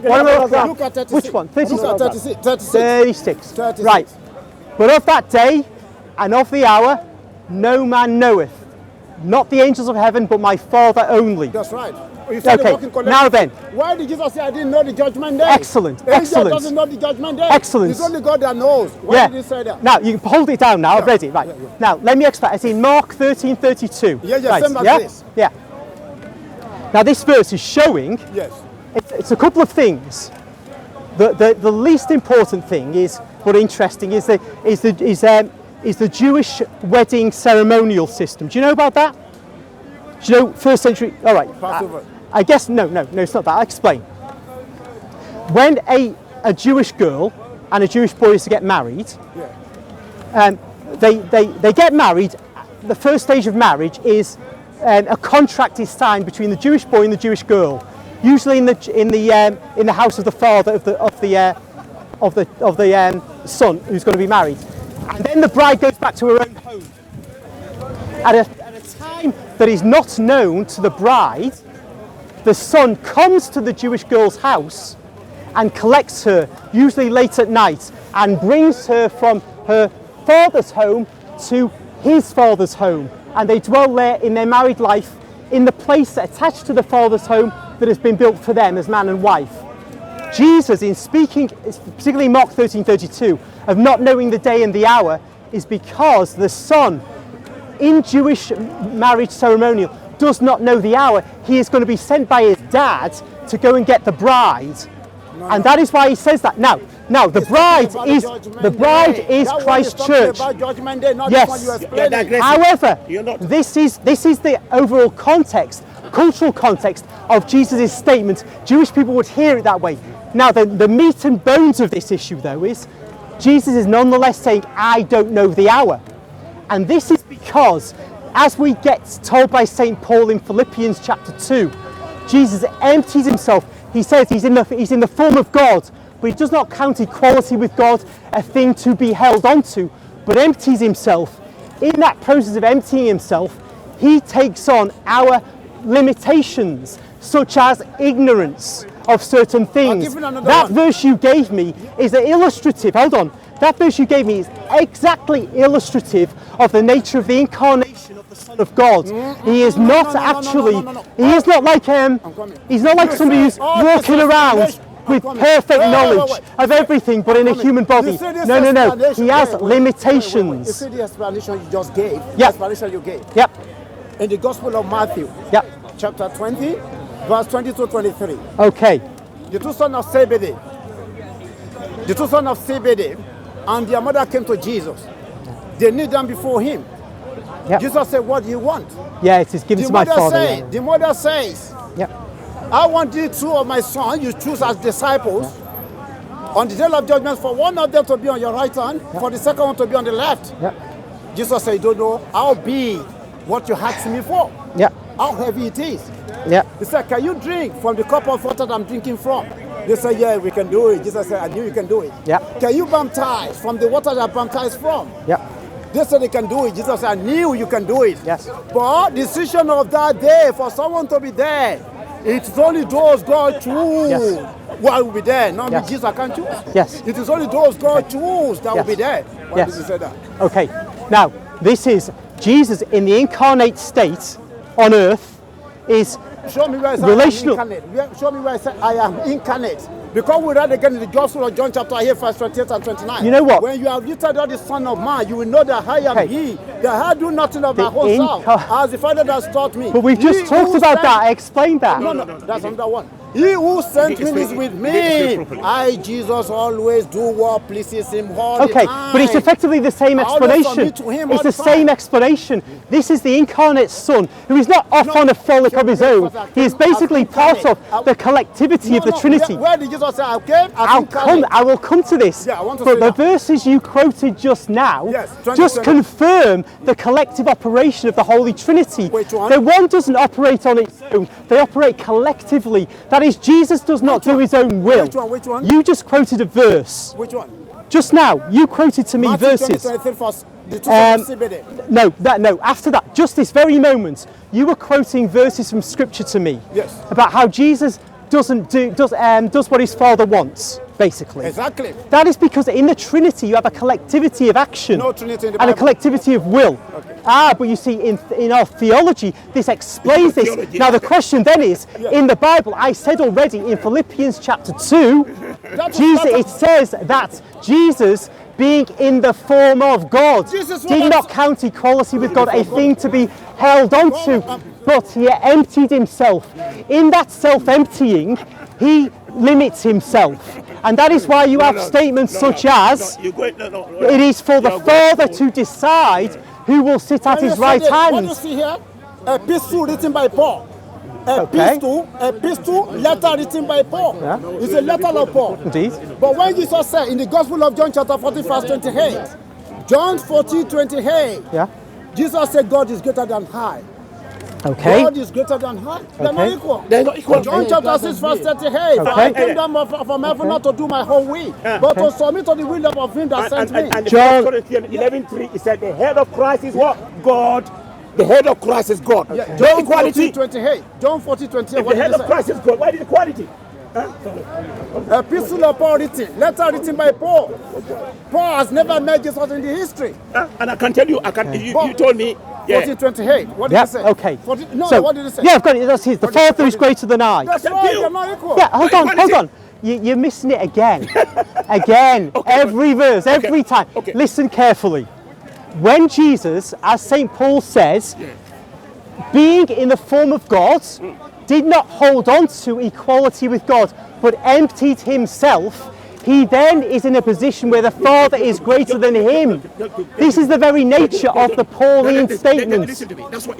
What am I looking at? Look at 36. Which one? 36. Look at 36. 36. 36. Right. But of that day and of the hour, no man knoweth, not the angels of heaven, but my Father only. That's right. Okay, now then. Why did Jesus say, I didn't know the judgment day? Excellent, Angel excellent. doesn't know the judgment day. Excellent. It's only God that knows. Why did he say that? Now, you can hold it down now, I've read it, right. Yeah. Now, let me explain. It's in Mark 13:32. Yeah, right. same as this. Yeah. Now, this verse is showing, Yes. it's a couple of things. The least important thing is, but interesting, is the Jewish wedding ceremonial system. Do you know about that? Do you know, first century? All right. Passover. I guess no, it's not that. I'll explain. When a Jewish girl and a Jewish boy is to get married, they get married. The first stage of marriage is a contract is signed between the Jewish boy and the Jewish girl, usually in the house of the father of the son who's going to be married, and then the bride goes back to her own home. At a time that is not known to the bride, the son comes to the Jewish girl's house and collects her, usually late at night, and brings her from her father's home to his father's home. And they dwell there in their married life in the place attached to the father's home that has been built for them as man and wife. Jesus, in speaking, particularly Mark 13:32, of not knowing the day and the hour, is because the son in Jewish marriage ceremonial does not know the hour. He is going to be sent by his dad to go and get the bride, and that is why he says that. Now the bride is Christ's church. Yes. However, this is the overall context, cultural context of Jesus' statement. Jewish people would hear it that way. Now the meat and bones of this issue, though, is Jesus is nonetheless saying, I don't know the hour. And this is because, as we get told by St. Paul in Philippians chapter 2, Jesus empties himself. He says he's in the form of God, but he does not count equality with God a thing to be held onto, but empties himself. In that process of emptying himself, he takes on our limitations, such as ignorance of certain things. That verse you gave me is an illustrative. Hold on. That verse you gave me is exactly illustrative of the nature of the incarnation of the Son of God. He is not actually. He is not like he's not like somebody who's walking around with perfect knowledge of everything, but in a human body. No. He has limitations. You see the explanation you just gave. Yep. The explanation you gave. Yep. In the Gospel of Matthew. Yep. Chapter 20, verse 22-23. Okay. The two sons of Zebedee. And their mother came to Jesus. They knelt down before him. Yep. Jesus said, what do you want? Yeah, it is given to my father. The mother says, yep. I want you two of my sons you choose as disciples on the day of judgment, for one of them to be on your right hand, for the second one to be on the left. Yep. Jesus said, you don't know how big what you asked me for. Yep. How heavy it is. Yep. He said, can you drink from the cup of water that I'm drinking from? They said, yeah, we can do it. Jesus said, I knew you can do it. Yep. Can you baptize from the water that I baptized from? Yep. They said they can do it. Jesus said, I knew you can do it. Yes. But decision of that day for someone to be there, it's only those God choose. Yes. Will be there. Not yes. me, Jesus can't choose. Yes. It is only those God choose that will be there. Why did he say that? Okay. Now, this is Jesus in the incarnate state on earth is show me where relational. Show me where I said I am incarnate. Because we read again in the Gospel of John chapter 8, verse 28 and 29. You know what? When you have lifted up the Son of Man, you will know that I am He. That I do nothing of my whole self, as the Father has taught me. But we've just talked about that. I explained that. No, that's another one. He who sent me is with me. I, Jesus, always do what pleases him all the time. But it's effectively the same explanation. It's the same explanation. This is the incarnate Son, who is not off on a frolic of his own. He is basically part of the collectivity of the Trinity. Where did Jesus say, I came? I will come to this. Yeah, I want to but the verses you quoted just now just confirm the collective operation of the Holy Trinity. Which one? The one doesn't operate on its own. They operate collectively. That is, Jesus does not do his own will. Which one? You just quoted a verse. Which one? Just now, you quoted to me Matthew verses. 20, No. After that, just this very moment, you were quoting verses from Scripture to me. Yes. About how Jesus does what his Father wants, basically. Exactly. That is because in the Trinity you have a collectivity of action No Trinity in the and a Bible. collectivity of will. But you see, in our theology, this explains this. Theology, Now the question then is, in the Bible, I said already in Philippians chapter 2, it says that Jesus, being in the form of God, Jesus did was- not count equality with God a thing to be held onto, but he emptied himself. In that self-emptying, he limits himself. And that is why you have statements such as, it is for the Father to decide who will sit at his right What you hand. see here? A epistle written by Paul. Okay. Epistle, letter written by Paul. Yeah. It's a letter of Paul. Indeed. But when Jesus said in the Gospel of John chapter 14 verse 28, John 14:28, Yeah. Jesus said God is greater than high. Okay. God is greater than high. They're not Okay. equal. They're not equal. John chapter 6 verse 38. For I came down from heaven not to do my own will, but to submit to the will of him that sent me. And John- 1 Corinthians 11:3, it said the head of Christ is what? God. The head of Christ is God. John Equality. 14:28. John 14:28. If What the did head he of say? Christ is God, why did equality? Epistle of Paul written, letter written by Paul. Paul has never met Jesus in the history. And I can tell you, you told me, yeah. 14:28. What did Yeah, he say? okay. No, what did he say? Yeah, I've got it. That's his. The Father is greater than I. That's Thank right, you. they're not equal. Yeah, hold on. You're missing it again. Again. Every verse, every time. Okay. Listen carefully. When Jesus, as St. Paul says, being in the form of God, did not hold on to equality with God, but emptied himself, he then is in a position where the Father is greater than him. This is the very nature of the Pauline statement. Listen to me. That's what